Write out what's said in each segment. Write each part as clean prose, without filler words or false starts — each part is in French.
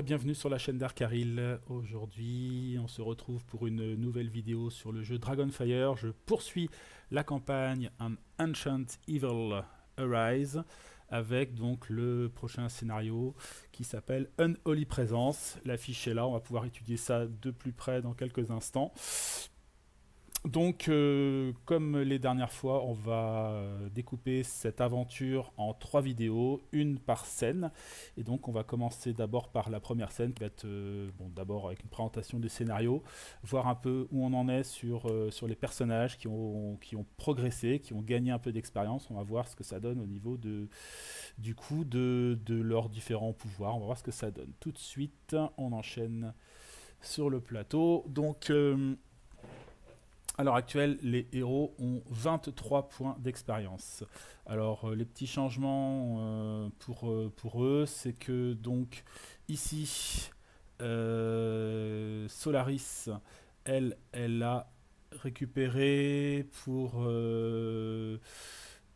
bienvenue sur la chaîne d'Arkaril. Aujourd'hui, on se retrouve pour une nouvelle vidéo sur le jeu Dragonfire. Je poursuis la campagne An Ancient Evil Arise avec donc le prochain scénario qui s'appelle Unholy Presence. L'affiche est là, on va pouvoir étudier ça de plus près dans quelques instants. Donc, comme les dernières fois, on va découper cette aventure en 3 vidéos, une par scène. Et donc, on va commencer d'abord par la première scène, qui va être d'abord avec une présentation du scénario, voir un peu où on en est sur les personnages qui ont progressé, qui ont gagné un peu d'expérience. On va voir ce que ça donne au niveau de leurs différents pouvoirs. On va voir ce que ça donne. Tout de suite, on enchaîne sur le plateau. Donc, à l'heure actuelle, les héros ont 23 points d'expérience. Alors, les petits changements pour eux, c'est que donc ici, Solaris, elle a récupéré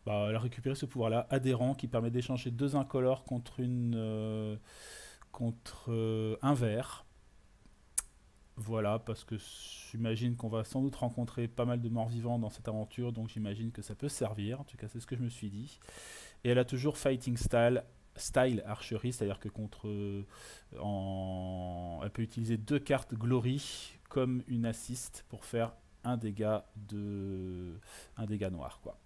elle a récupéré ce pouvoir-là, adhérent, qui permet d'échanger 2 incolores contre un vert. Voilà, parce que j'imagine qu'on va sans doute rencontrer pas mal de morts vivants dans cette aventure, donc j'imagine que ça peut servir. En tout cas, c'est ce que je me suis dit. Et elle a toujours Fighting Style Archery, c'est-à-dire que elle peut utiliser 2 cartes Glory comme une assist pour faire un dégât noir, quoi.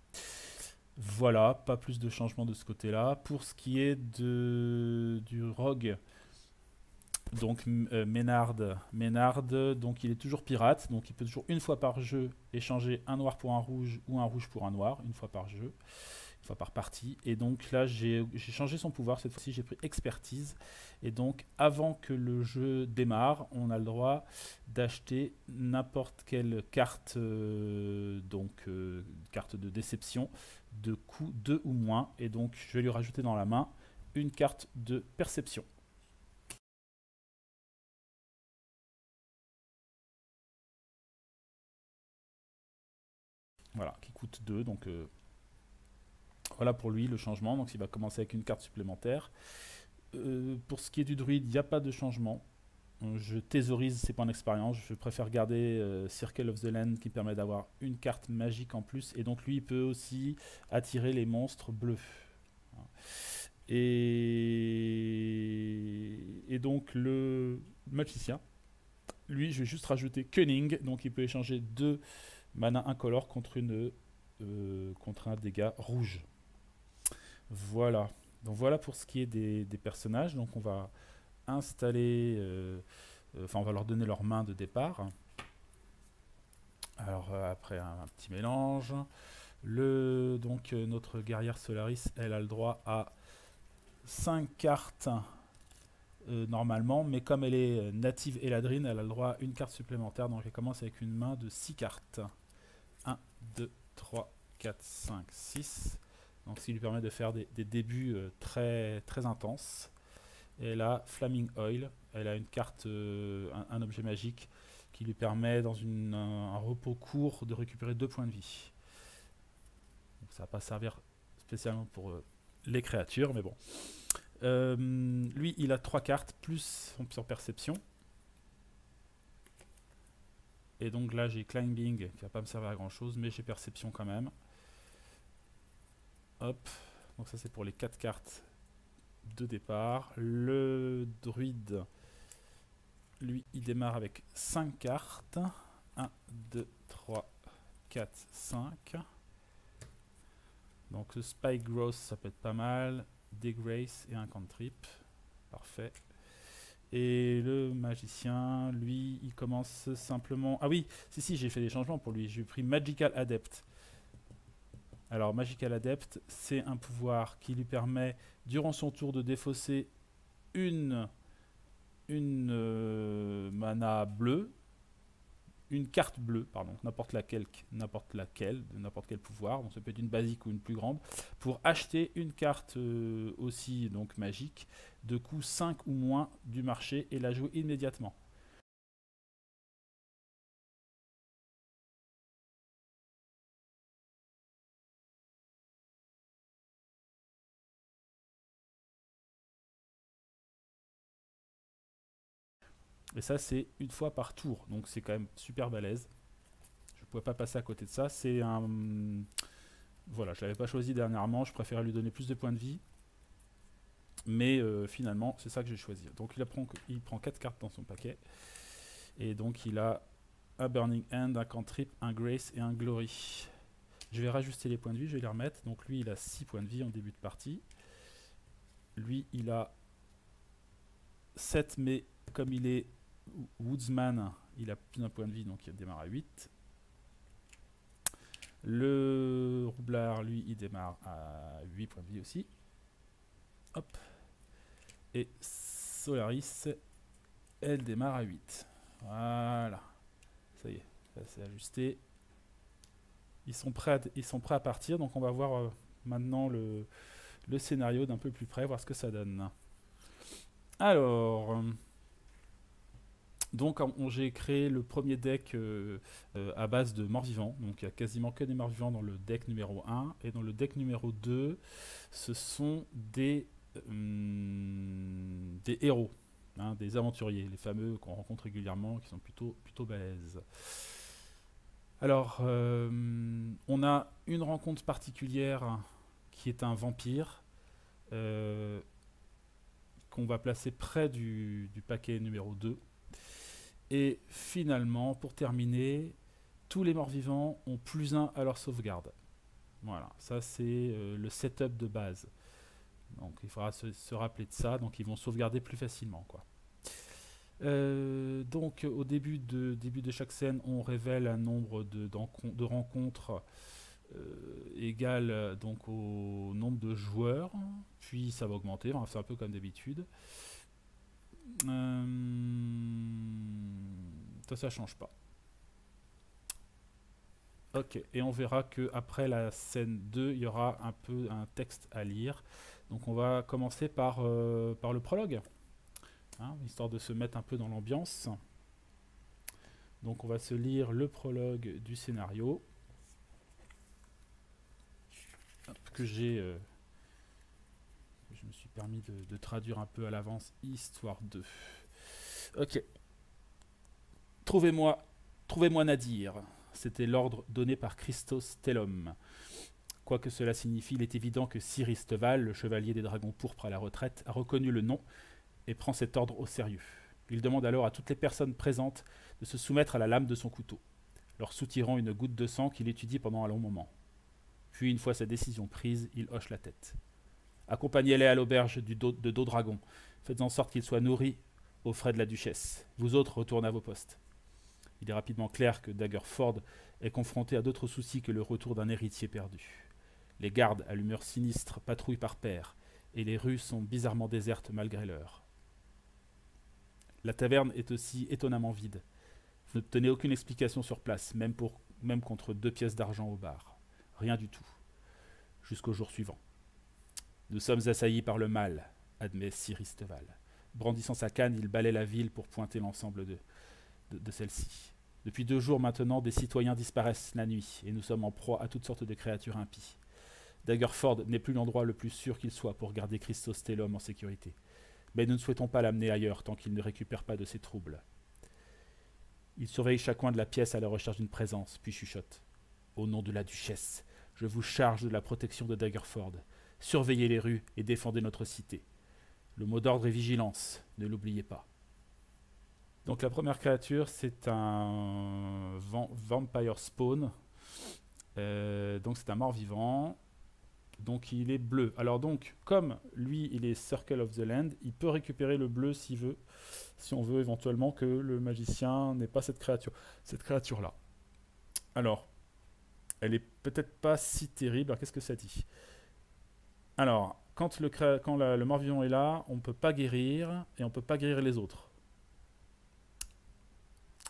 Voilà, pas plus de changements de ce côté-là. Pour ce qui est du rogue, donc Ménard, donc il est toujours pirate, donc il peut toujours une fois par jeu échanger un noir pour un rouge ou un rouge pour un noir, une fois par jeu, une fois par partie. Et donc là j'ai changé son pouvoir, cette fois-ci j'ai pris expertise. Et donc avant que le jeu démarre, on a le droit d'acheter n'importe quelle carte, carte de déception, de coût 2 ou moins. Et donc je vais lui rajouter dans la main une carte de perception. Voilà, qui coûte 2, donc voilà pour lui le changement, donc il va commencer avec une carte supplémentaire. Pour ce qui est du druide, il n'y a pas de changement. Je thésaurise ses points d'expérience, je préfère garder Circle of the Land qui permet d'avoir une carte magique en plus, et donc lui il peut aussi attirer les monstres bleus. Et donc le magicien, lui je vais juste rajouter Cunning, donc il peut échanger 2 mana incolore contre contre un dégât rouge. Voilà. Donc voilà pour ce qui est des personnages. Donc on va installer, on va leur donner leur main de départ. Alors après un petit mélange, notre guerrière Solaris, elle a le droit à 5 cartes normalement, mais comme elle est native Eladrin, elle a le droit à une carte supplémentaire. Donc elle commence avec une main de 6 cartes. 1, 2, 3, 4, 5, 6. Donc, ce qui lui permet de faire des débuts très, très intenses. Et là, Flaming Oil, elle a une carte, un objet magique qui lui permet, dans un repos court, de récupérer 2 points de vie. Donc, ça ne va pas servir spécialement pour les créatures, mais bon. Lui, il a 3 cartes, plus son perception. Et donc là, j'ai Climbing, qui va pas me servir à grand chose, mais j'ai Perception quand même. Hop, donc ça c'est pour les 4 cartes de départ. Le druide, lui, il démarre avec 5 cartes. 1, 2, 3, 4, 5. Donc le Spike Growth, ça peut être pas mal. Degrace et un cantrip. Parfait. Et le magicien, lui, il commence simplement... Ah oui, si, j'ai fait des changements pour lui. J'ai pris Magical Adept. Alors, Magical Adept, c'est un pouvoir qui lui permet, durant son tour, de défausser une mana bleue, une carte bleue, pardon, n'importe laquelle, de n'importe quel pouvoir, donc ça peut être une basique ou une plus grande, pour acheter une carte aussi donc magique, de coût 5 ou moins du marché et la jouer immédiatement. Et ça, c'est une fois par tour. Donc c'est quand même super balèze. Je ne pouvais pas passer à côté de ça. C'est un... Voilà, je ne l'avais pas choisi dernièrement. Je préférais lui donner plus de points de vie. Mais finalement, c'est ça que j'ai choisi. Donc il prend 4 cartes dans son paquet. Et donc il a un Burning Hand, un Cantrip, un Grace et un Glory. Je vais rajuster les points de vie, je vais les remettre. Donc lui, il a 6 points de vie en début de partie. Lui, il a 7, mais comme il est Woodsman, il a plus d'un point de vie, donc il démarre à 8. Le Roublard, lui, il démarre à 8 points de vie aussi. Hop. Et Solaris, elle démarre à 8. Voilà. Ça y est, ça c'est ajusté. Ils sont prêts à partir, donc on va voir maintenant le scénario d'un peu plus près, voir ce que ça donne. Alors, donc j'ai créé le premier deck à base de morts-vivants, donc il n'y a quasiment que des morts-vivants dans le deck numéro 1, et dans le deck numéro 2, ce sont des héros, hein, des aventuriers, les fameux qu'on rencontre régulièrement, qui sont plutôt balèzes. Alors, on a une rencontre particulière qui est un vampire qu'on va placer près du paquet numéro 2. Et finalement, pour terminer, tous les morts-vivants ont +1 à leur sauvegarde. Voilà, ça c'est le setup de base. Donc il faudra se rappeler de ça, donc ils vont sauvegarder plus facilement, quoi. Donc au début de chaque scène, on révèle un nombre de rencontres égal donc au nombre de joueurs, puis ça va augmenter, enfin, c'est un peu comme d'habitude. Ça change pas. Ok, et on verra que après la scène 2, il y aura un peu un texte à lire. Donc on va commencer par le prologue. Hein, histoire de se mettre un peu dans l'ambiance. Donc on va se lire le prologue du scénario que je me suis permis de traduire un peu à l'avance, histoire de... Ok. Trouvez-moi Nadir. C'était l'ordre donné par Christos Telom. Quoi que cela signifie, il est évident que Cyrus Teval, le chevalier des dragons pourpres à la retraite, a reconnu le nom et prend cet ordre au sérieux. Il demande alors à toutes les personnes présentes de se soumettre à la lame de son couteau, leur soutirant une goutte de sang qu'il étudie pendant un long moment. Puis, une fois sa décision prise, il hoche la tête. Accompagnez-les à l'auberge de Daudragon. Faites en sorte qu'ils soient nourris aux frais de la duchesse. Vous autres, retournez à vos postes. Il est rapidement clair que Daggerford est confronté à d'autres soucis que le retour d'un héritier perdu. Les gardes à l'humeur sinistre patrouillent par paires, et les rues sont bizarrement désertes malgré l'heure. La taverne est aussi étonnamment vide. Vous n'obtenez aucune explication sur place, même contre 2 pièces d'argent au bar. Rien du tout. Jusqu'au jour suivant. Nous sommes assaillis par le mal, admet Cyrus Teval. Brandissant sa canne, il balaie la ville pour pointer l'ensemble de celle-ci. Depuis 2 jours maintenant, des citoyens disparaissent la nuit, et nous sommes en proie à toutes sortes de créatures impies. Daggerford n'est plus l'endroit le plus sûr qu'il soit pour garder Christos Telom en sécurité. Mais nous ne souhaitons pas l'amener ailleurs tant qu'il ne récupère pas de ses troubles. Il surveille chaque coin de la pièce à la recherche d'une présence, puis chuchote. Au nom de la duchesse, je vous charge de la protection de Daggerford. Surveillez les rues et défendez notre cité. Le mot d'ordre est vigilance, ne l'oubliez pas. Donc la première créature, c'est un Vampire Spawn. Donc c'est un mort-vivant. Donc il est bleu. Alors donc, comme lui, il est Circle of the Land, il peut récupérer le bleu s'il veut, si on veut éventuellement que le magicien n'ait pas cette créature-là. Alors, elle est peut-être pas si terrible. Alors qu'est-ce que ça dit? Alors, quand le mort-vivant est là, on ne peut pas guérir, et on ne peut pas guérir les autres.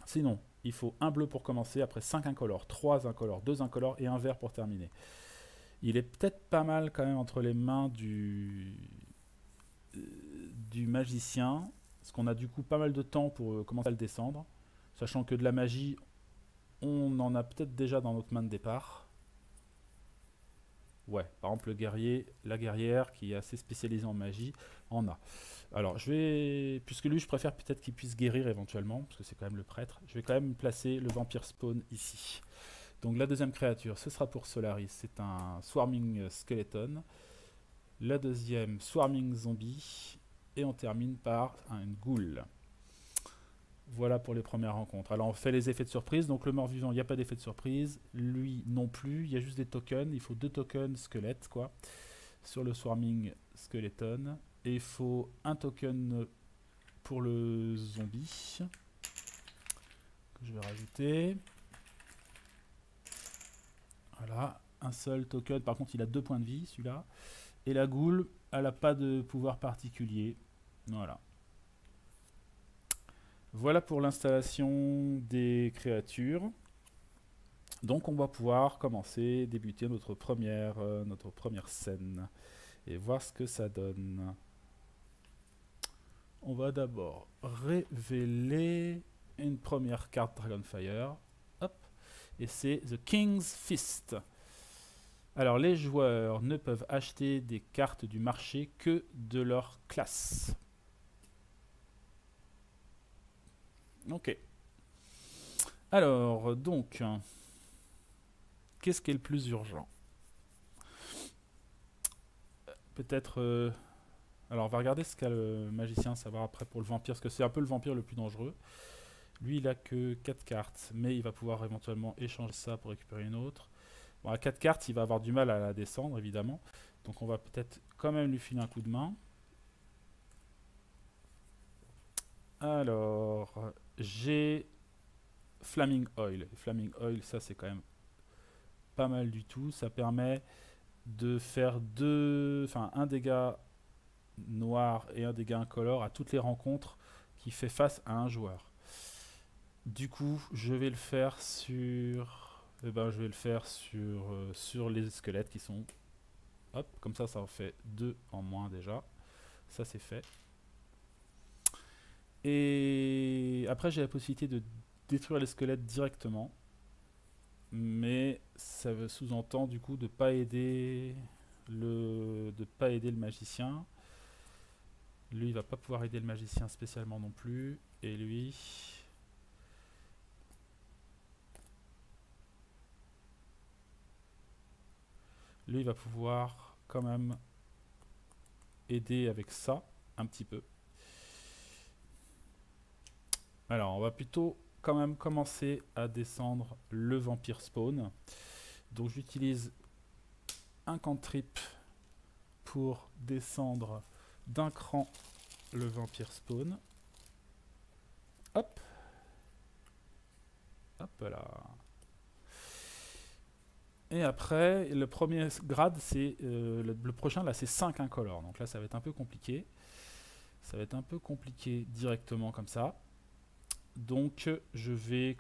Sinon, il faut un bleu pour commencer, après 5 incolores, 3 incolores, 2 incolores et un vert pour terminer. Il est peut-être pas mal quand même entre les mains du magicien, parce qu'on a du coup pas mal de temps pour commencer à le descendre, sachant que de la magie, on en a peut-être déjà dans notre main de départ. Ouais, par exemple le guerrier, la guerrière qui est assez spécialisée en magie, en a. Alors puisque lui je préfère peut-être qu'il puisse guérir éventuellement, parce que c'est quand même le prêtre, je vais quand même placer le vampire spawn ici. Donc la deuxième créature, ce sera pour Solaris, c'est un Swarming Skeleton. La deuxième, Swarming Zombie. Et on termine par un Ghoul. Voilà pour les premières rencontres. Alors on fait les effets de surprise. Donc le mort-vivant, il n'y a pas d'effet de surprise. Lui non plus. Il y a juste des tokens. Il faut 2 tokens squelettes quoi, sur le Swarming Skeleton. Et il faut un token pour le zombie. Que je vais rajouter. Voilà. Un seul token. Par contre il a 2 points de vie celui-là. Et la Ghoul, elle n'a pas de pouvoir particulier. Voilà. Voilà pour l'installation des créatures. Donc on va pouvoir commencer, débuter notre première scène et voir ce que ça donne. On va d'abord révéler une première carte Dragonfire. Hop. Et c'est The King's Fist. Alors les joueurs ne peuvent acheter des cartes du marché que de leur classe. Ok. Alors, donc, qu'est-ce qui est le plus urgent? Peut-être... alors, on va regarder ce qu'a le magicien, savoir après pour le vampire, parce que c'est un peu le vampire le plus dangereux. Lui, il a que 4 cartes, mais il va pouvoir éventuellement échanger ça pour récupérer une autre. Bon, à 4 cartes, il va avoir du mal à la descendre, évidemment. Donc, on va peut-être quand même lui filer un coup de main. Alors, j'ai Flaming Oil. Flaming Oil, ça, c'est quand même pas mal du tout. Ça permet de faire un dégât noir et un dégât incolore à toutes les rencontres qui fait face à un joueur. Du coup, je vais le faire sur... je vais le faire sur les squelettes qui sont... Hop, comme ça en fait 2 en moins déjà. Ça, c'est fait. Et après, j'ai la possibilité de détruire les squelettes directement. Mais ça sous-entend du coup de pas aider le magicien. Lui, il va pas pouvoir aider le magicien spécialement non plus. Et lui... Lui, il va pouvoir quand même aider avec ça, un petit peu. Alors, on va plutôt quand même commencer à descendre le vampire spawn. Donc, j'utilise un cantrip pour descendre d'un cran le vampire spawn. Hop. Hop là. Et après, le premier grade, c'est le prochain, là, c'est 5 incolores. Donc là, ça va être un peu compliqué. Ça va être un peu compliqué directement comme ça. Donc, je vais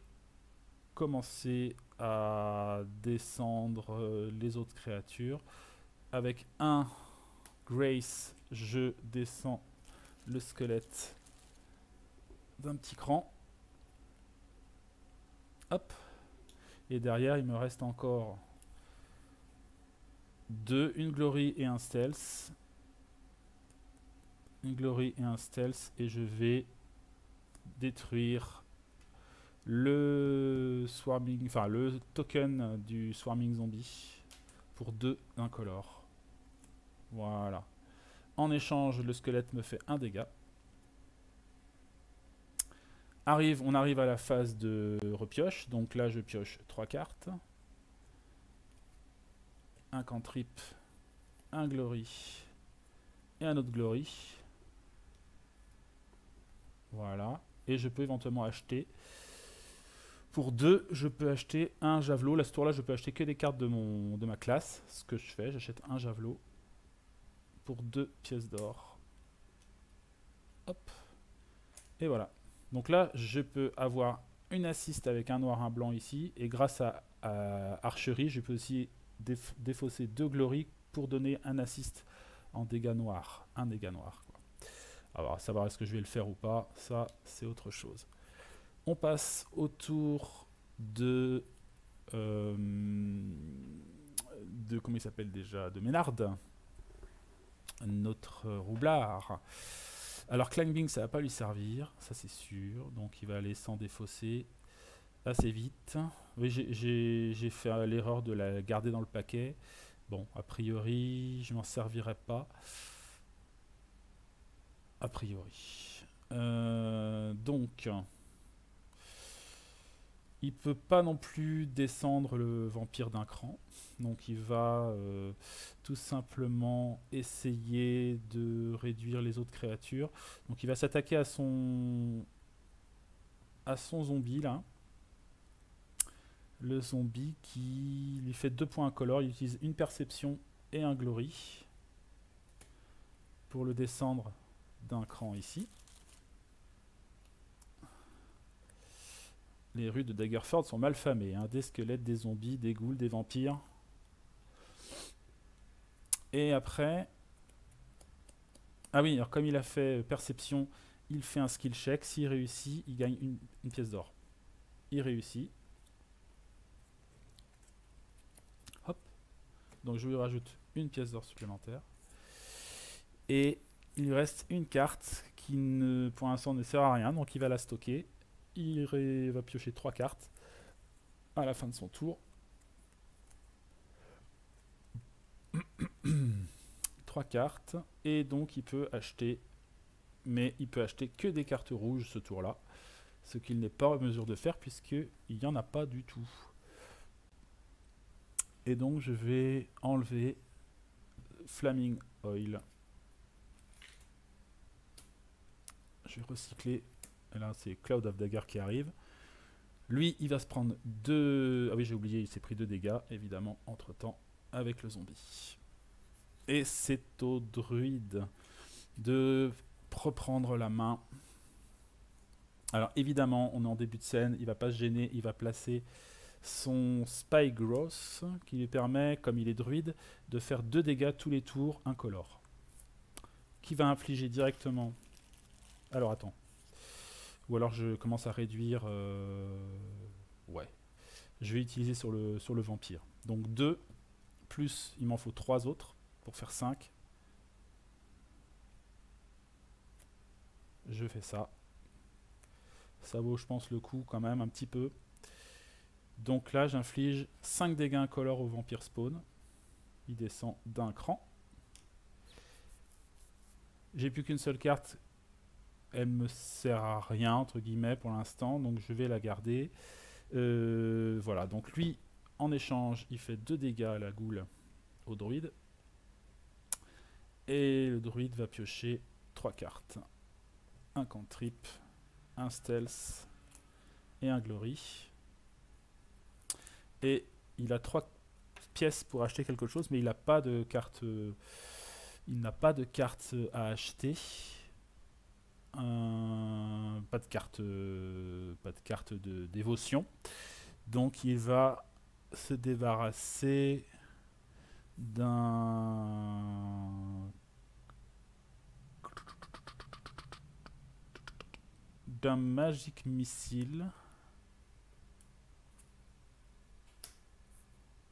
commencer à descendre les autres créatures. Avec un Grace, je descends le squelette d'un petit cran. Hop. Et derrière, il me reste encore 2, une glory et un stealth. Une glory et un stealth. Et je vais détruire le swarming, enfin le token du swarming zombie pour 2 incolores. Voilà. En échange, le squelette me fait un dégât. On arrive à la phase de repioche. Donc là, je pioche 3 cartes. Un cantrip, un glory et un autre glory. Voilà. Et je peux éventuellement acheter... Pour 2, je peux acheter un javelot. Là, ce tour-là, je peux acheter que des cartes de ma classe. Ce que je fais, j'achète un javelot pour 2 pièces d'or. Hop. Et voilà. Donc là, je peux avoir une assist avec un noir, un blanc ici. Et grâce à archerie, je peux aussi défausser 2 glory pour donner un assist en dégâts noirs. Un dégât noir, quoi. Alors, à savoir est-ce que je vais le faire ou pas, ça, c'est autre chose. On passe au tour de comment il s'appelle déjà, de Ménard, notre roublard. Alors Climbing, ça va pas lui servir, ça c'est sûr, donc il va aller s'en défausser assez vite. Oui, j'ai fait l'erreur de la garder dans le paquet. Bon, a priori, je m'en servirai pas. A priori. Donc, il peut pas non plus descendre le vampire d'un cran. Donc il va tout simplement essayer de réduire les autres créatures. Donc il va s'attaquer à son zombie là. Le zombie qui lui fait 2 points incolores. Il utilise une perception et un glory pour le descendre d'un cran ici. Les rues de Daggerford sont mal famées, hein. Des squelettes, des zombies, des ghouls, des vampires. Et après... Ah oui, alors comme il a fait perception, il fait un skill check. S'il réussit, il gagne une pièce d'or. Il réussit. Hop. Donc je lui rajoute une pièce d'or supplémentaire. Et il lui reste une carte qui ne, pour l'instant ne sert à rien, donc il va la stocker. Il va piocher 3 cartes à la fin de son tour. 3 cartes. Et donc il peut acheter, mais il peut acheter que des cartes rouges ce tour-là. Ce qu'il n'est pas en mesure de faire puisqu'il n'y en a pas du tout. Et donc je vais enlever Flaming Oil. Je vais recycler. Et là c'est Cloud of Dagger qui arrive. Lui il va se prendre 2... Ah oui j'ai oublié, il s'est pris 2 dégâts évidemment entre temps avec le zombie. Et c'est au druide de reprendre la main. Alors évidemment on est en début de scène, il va pas se gêner, il va placer son Spy Growth qui lui permet, comme il est druide, de faire 2 dégâts tous les tours incolores. Qui va infliger directement... Alors attends. Ou alors je commence à réduire... Ouais. Je vais utiliser sur le vampire. Donc 2, plus il m'en faut 3 autres pour faire 5. Je fais ça. Ça vaut, je pense, le coup quand même un petit peu. Donc là, j'inflige 5 dégâts incolores au vampire spawn. Il descend d'un cran. J'ai plus qu'une seule carte. Elle me sert à rien, entre guillemets, pour l'instant. Donc je vais la garder. Voilà, donc lui, en échange, il fait 2 dégâts à la goule au druide. Et le druide va piocher 3 cartes. Un cantrip, un stealth et un glory. Et il a 3 pièces pour acheter quelque chose, mais il n'a pas de carte. Il n'a pas de carte à acheter. Pas de carte de dévotion. Donc il va se débarrasser d'un magic missile.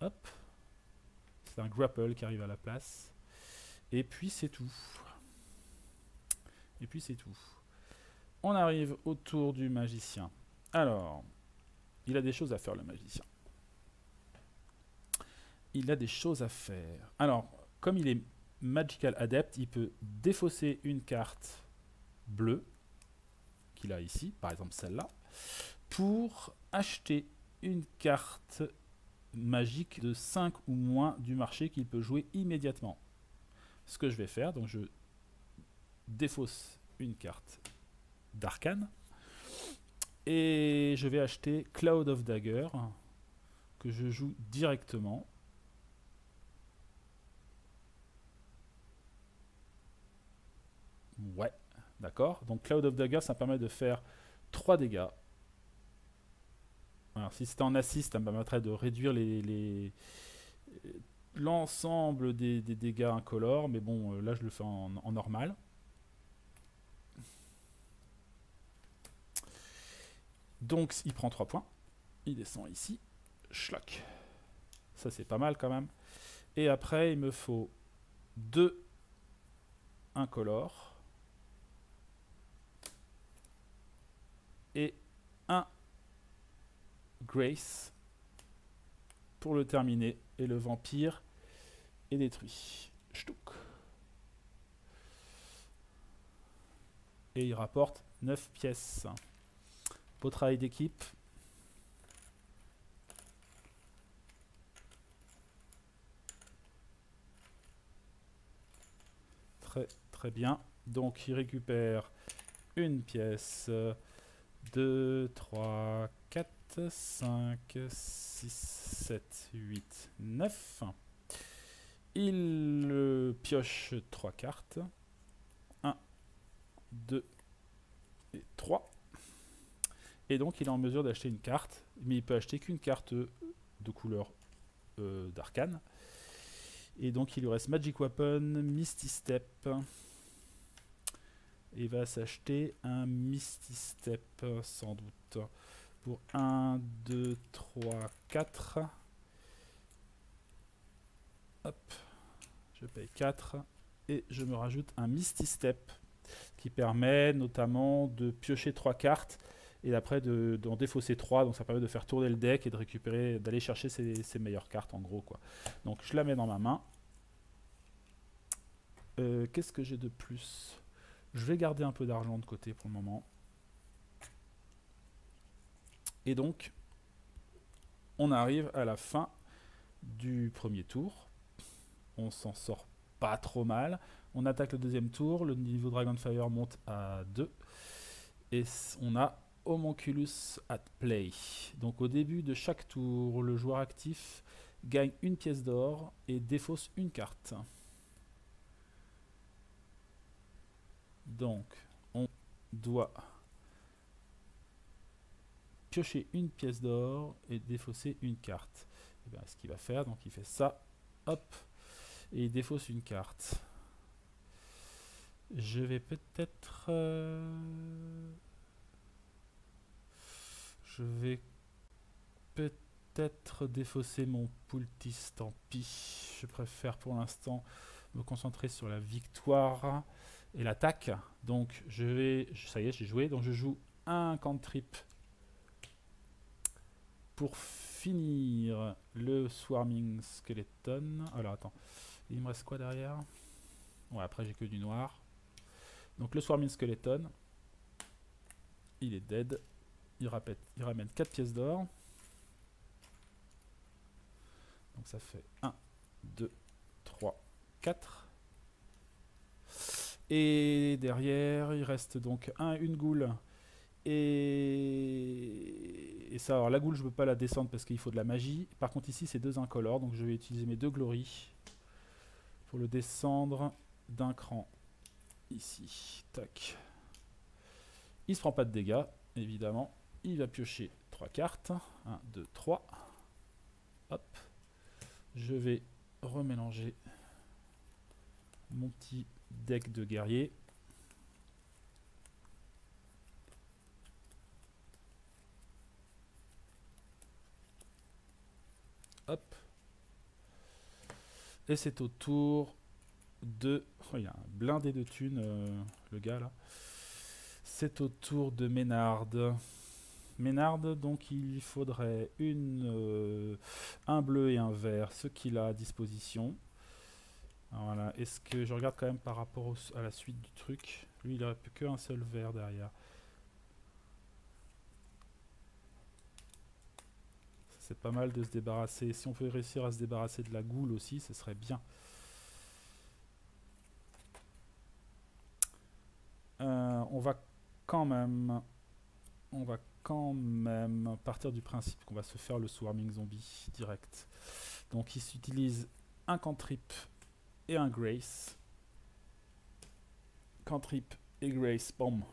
Hop. C'est un grapple qui arrive à la place. Et puis c'est tout. Et puis c'est tout. On arrive au tour du magicien. Alors, il a des choses à faire, le magicien. Il a des choses à faire. Alors, comme il est Magical Adept, il peut défausser une carte bleue, qu'il a ici, par exemple celle-là, pour acheter une carte magique de 5 ou moins du marché qu'il peut jouer immédiatement. Ce que je vais faire, donc je défausse une carte d'arcane et je vais acheter Cloud of Dagger que je joue directement. Ouais, d'accord. Donc Cloud of Dagger, ça me permet de faire 3 dégâts. Alors, si c'était en assist, ça me permettrait de réduire l'ensemble des dégâts incolores, mais bon, là je le fais en normal. Donc il prend 3 points, il descend ici, schlock. Ça, c'est pas mal quand même. Et après, il me faut 2 incolores et un Grace pour le terminer. Et le vampire est détruit. Ch'touk. Et il rapporte 9 pièces. Beau travail d'équipe. Très très bien. Donc il récupère une pièce, 2, 3, 4, 5, 6, 7, 8, 9. Il pioche 3 cartes. 1, 2 et 3. Et donc il est en mesure d'acheter une carte, mais il peut acheter qu'une carte de couleur d'arcane. Et donc il lui reste Magic Weapon, Misty Step. Et il va s'acheter un Misty Step sans doute. Pour 1, 2, 3, 4. Hop, je paye 4. Et je me rajoute un Misty Step qui permet notamment de piocher 3 cartes et après d'en défausser 3. Donc ça permet de faire tourner le deck et de récupérer, d'aller chercher ses meilleures cartes en gros, quoi. Donc je la mets dans ma main. Qu'est-ce que j'ai de plus? Je vais garder un peu d'argent de côté pour le moment. Et donc, on arrive à la fin du premier tour. On s'en sort pas trop mal. On attaque le deuxième tour. Le niveau Dragonfire monte à 2. Et on a Homunculus at play. Donc au début de chaque tour, le joueur actif gagne une pièce d'or et défausse une carte. Donc, on doit piocher une pièce d'or et défausser une carte. Et bien, ce qu'il va faire, donc il fait ça, hop, et il défausse une carte. Je vais peut-être... je vais peut-être défausser mon poultice, tant pis. Je préfère pour l'instant me concentrer sur la victoire et l'attaque. Donc je vais, ça y est, j'ai joué. Donc je joue un cantrip pour finir le Swarming Skeleton. Alors attends, il me reste quoi derrière? Ouais, après j'ai que du noir. Donc le Swarming Skeleton, il est dead. Il ramène 4 pièces d'or. Donc ça fait 1, 2, 3, 4. Et derrière, il reste donc une goule. Et ça, alors la goule, je ne peux pas la descendre parce qu'il faut de la magie. Par contre, ici, c'est 2 incolores. Donc je vais utiliser mes 2 glories pour le descendre d'un cran. Ici, tac. Il se prend pas de dégâts, évidemment. Il va piocher 3 cartes. 1, 2, 3. Hop. Je vais remélanger mon petit deck de guerrier. Hop. Et c'est au tour de... Oh, il y a un blindé de thunes, le gars là. C'est au tour de Ménard. Ménard, donc il faudrait un bleu et un vert, ce qu'il a à disposition. Alors voilà, est-ce que je regarde quand même par rapport à la suite du truc? Lui, il n'aurait plus qu'un seul vert derrière. C'est pas mal de se débarrasser. Si on peut réussir à se débarrasser de la goule aussi, ce serait bien. On va quand même partir du principe qu'on va se faire le Swarming Zombie direct. Donc il s'utilise un cantrip et un Grace. Cantrip et Grace, boom.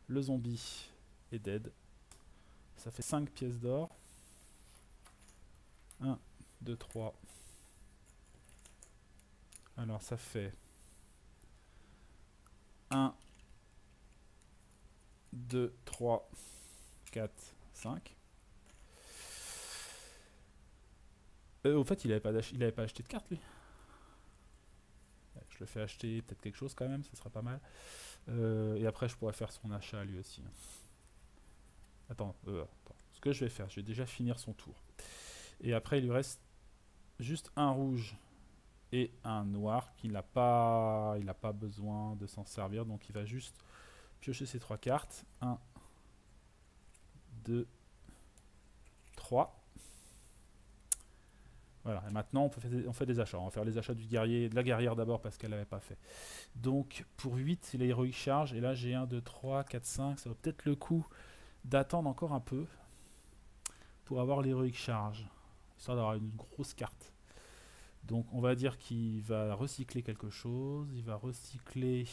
Le zombie est dead. Ça fait 5 pièces d'or. 1, 2, 3. Alors ça fait 1, 2, 3, 4, 5. Au fait, il avait pas acheté de carte, lui. Ouais, je le fais acheter peut-être quelque chose quand même, ce sera pas mal. Et après, je pourrais faire son achat lui aussi. Attends. Ce que je vais faire, je vais déjà finir son tour. Et après, il lui reste juste un rouge et un noir qu'il n'a pas, il n'a pas besoin de s'en servir. Donc, il va juste piocher ses 3 cartes. 1, 2, 3. Voilà, et maintenant on fait des achats. On va faire les achats du guerrier, de la guerrière d'abord parce qu'elle n'avait pas fait. Donc pour 8, c'est l'héroïque charge. Et là j'ai 1, 2, 3, 4, 5. Ça vaut peut-être le coup d'attendre encore un peu pour avoir l'héroïque charge. Histoire d'avoir une grosse carte. Donc on va dire qu'il va recycler quelque chose. Il va recycler...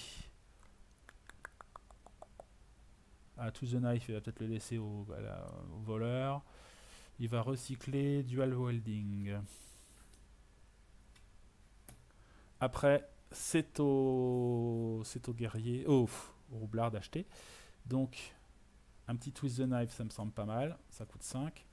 To the Knife, il va peut-être le laisser au voleur. Il va recycler Dual Welding. Après, c'est au guerrier, au roublard d'acheter. Donc, un petit Twist the Knife, ça me semble pas mal. Ça coûte 5.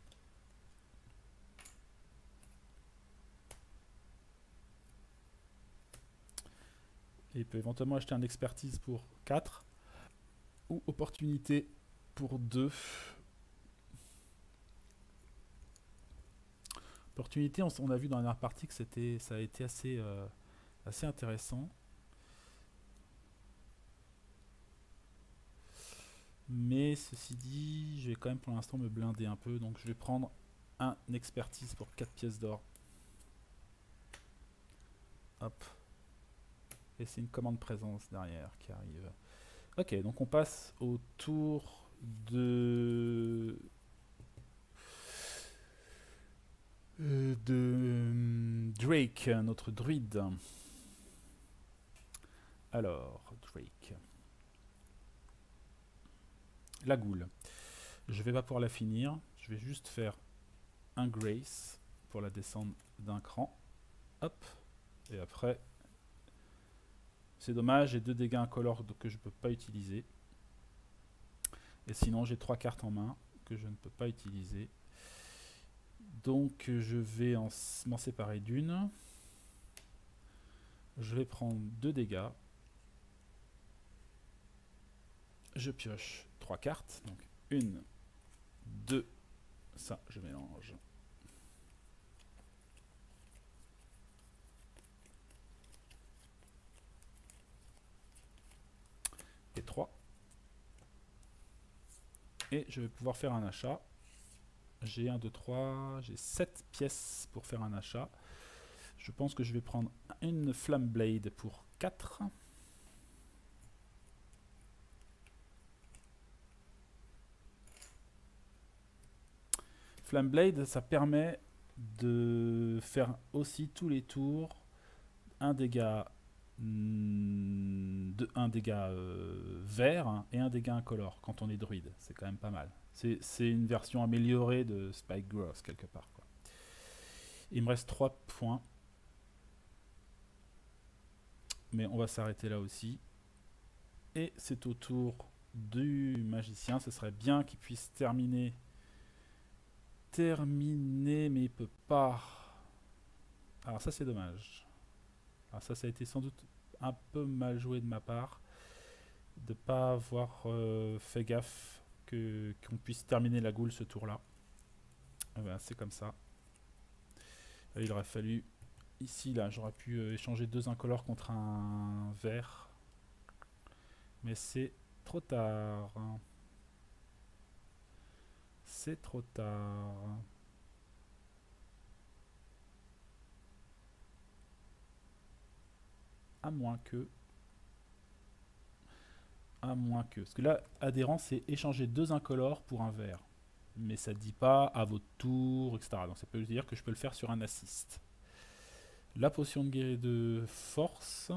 Et il peut éventuellement acheter un expertise pour 4. Ou opportunité pour 2. Opportunité, on a vu dans la dernière partie que ça a été assez intéressant. Mais ceci dit, je vais quand même pour l'instant me blinder un peu. Donc je vais prendre un expertise pour 4 pièces d'or. Hop. Et c'est une commande présence derrière qui arrive. Ok, donc on passe au tour de Drake, notre druide. Alors, Drake. La goule. Je vais pas pouvoir la finir. Je vais juste faire un Grace pour la descendre d'un cran. Hop. Et après, c'est dommage, j'ai 2 dégâts incolores que je ne peux pas utiliser. Et sinon, j'ai 3 cartes en main que je ne peux pas utiliser. Donc, je vais m'en séparer d'une. Je vais prendre 2 dégâts. Je pioche 3 cartes. Donc, 1, 2. Ça, je mélange. Et 3. Et je vais pouvoir faire un achat. J'ai 1, 2, 3. J'ai 7 pièces pour faire un achat. Je pense que je vais prendre une Flamme Blade pour 4. Flamme Blade, ça permet de faire aussi tous les tours un dégât, vert et un dégât incolore quand on est druide. C'est quand même pas mal. C'est une version améliorée de Spike Gross quelque part, quoi. Il me reste 3 points. Mais on va s'arrêter là aussi. Et c'est au tour du magicien. Ce serait bien qu'il puisse terminer, mais il peut pas. Alors ça c'est dommage. Alors ça a été sans doute un peu mal joué de ma part de pas avoir fait gaffe qu'on puisse terminer la goule ce tour là. Ben, c'est comme ça. Il aurait fallu ici là j'aurais pu échanger 2 incolores contre un vert, mais c'est trop tard. C'est trop tard. À moins que... Parce que là, adhérent, c'est échanger 2 incolores pour un vert. Mais ça ne dit pas à votre tour, etc. Donc ça peut dire que je peux le faire sur un assist. La potion de guerrier de force...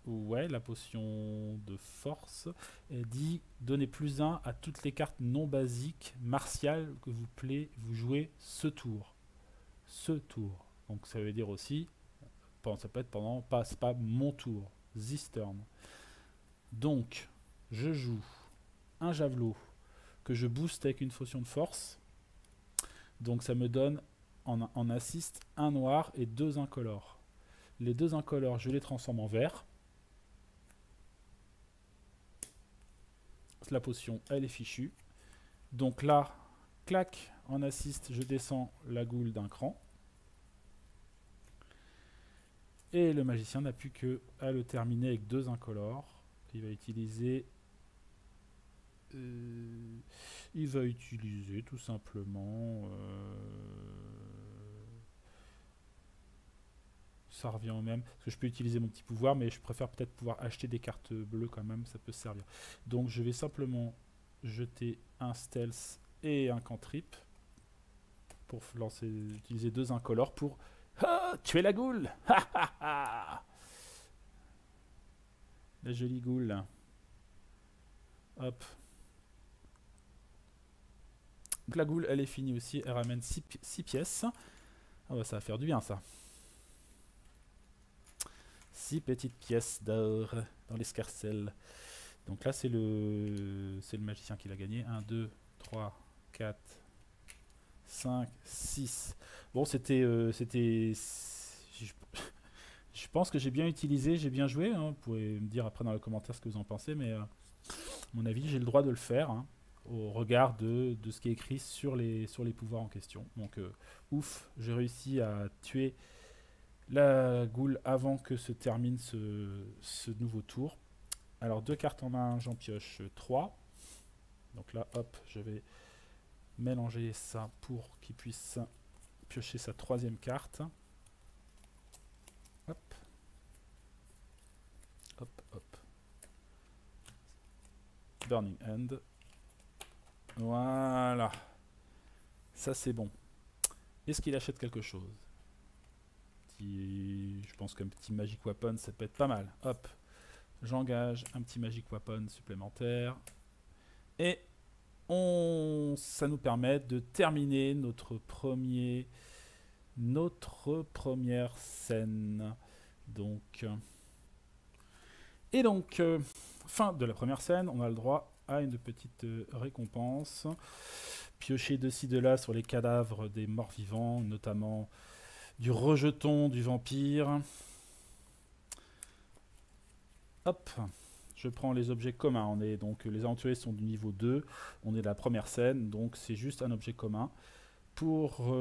ouais, la potion de force, elle dit donnez +1 à toutes les cartes non basiques martiales que vous jouez ce tour. Ce tour. Donc ça veut dire aussi, ça peut être pendant, c'est pas mon tour, this turn. Donc je joue un javelot que je booste avec une potion de force. Donc ça me donne en assist un noir et 2 incolores. Les 2 incolores, je les transforme en vert. La potion, elle est fichue. Donc là, clac, en assist, je descends la goule d'un cran. Et le magicien n'a plus qu'à le terminer avec 2 incolores. Il va utiliser... tout simplement... ça revient au même. Parce que je peux utiliser mon petit pouvoir, mais je préfère peut-être pouvoir acheter des cartes bleues quand même. Ça peut servir. Donc je vais simplement jeter un stealth et un cantrip. Pour utiliser 2 incolores pour... tuer la goule. La jolie goule. Hop. Donc la goule, elle est finie aussi. Elle ramène 6 pièces. Ah bah, ça va faire du bien, ça. 6 petites pièces d'or dans l'escarcelle. Donc là, c'est le magicien qui l'a gagné. 1, 2, 3, 4, 5, 6. Bon, c'était... je pense que j'ai bien utilisé, j'ai bien joué. Hein. Vous pouvez me dire après dans les commentaires ce que vous en pensez, mais à mon avis, j'ai le droit de le faire, hein, au regard de ce qui est écrit sur les pouvoirs en question. Donc, ouf, j'ai réussi à tuer la goule avant que se termine ce nouveau tour. Alors, 2 cartes en main, j'en pioche 3. Donc là, hop, je vais mélanger ça pour qu'il puisse piocher sa 3e carte. Hop. Hop, hop. Burning End. Voilà. Ça, c'est bon. Est-ce qu'il achète quelque chose? Je pense qu'un petit Magic Weapon, ça peut être pas mal. Hop. J'engage un petit Magic Weapon supplémentaire. Et ça nous permet de terminer notre première scène. Donc, fin de la première scène, on a le droit à une petite récompense. Piocher de ci de là sur les cadavres des morts vivants, notamment du rejeton du vampire. Hop, je prends les objets communs. Donc les aventuriers sont du niveau 2. On est de la première scène, donc c'est juste un objet commun. Pour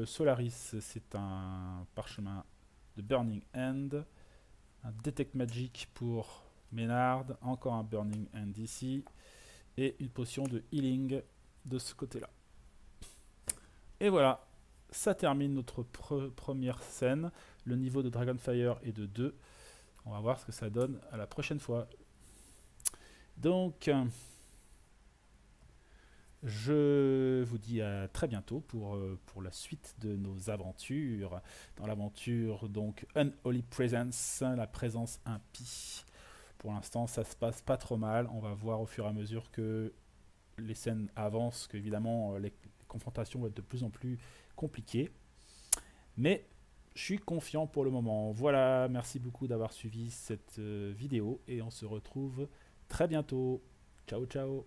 Solaris, c'est un parchemin de Burning End. Un Detect Magic pour Ménard. Encore un Burning End ici. Et une potion de healing de ce côté-là. Et voilà, ça termine notre première scène. Le niveau de Dragonfire est de 2. On va voir ce que ça donne à la prochaine fois. Donc, je vous dis à très bientôt pour la suite de nos aventures. Dans l'aventure, donc, Unholy Presence, la présence impie. Pour l'instant, ça se passe pas trop mal. On va voir au fur et à mesure que les scènes avancent, qu'évidemment, les confrontations vont être de plus en plus compliquées. Mais je suis confiant pour le moment. Voilà, merci beaucoup d'avoir suivi cette vidéo et on se retrouve très bientôt. Ciao, ciao.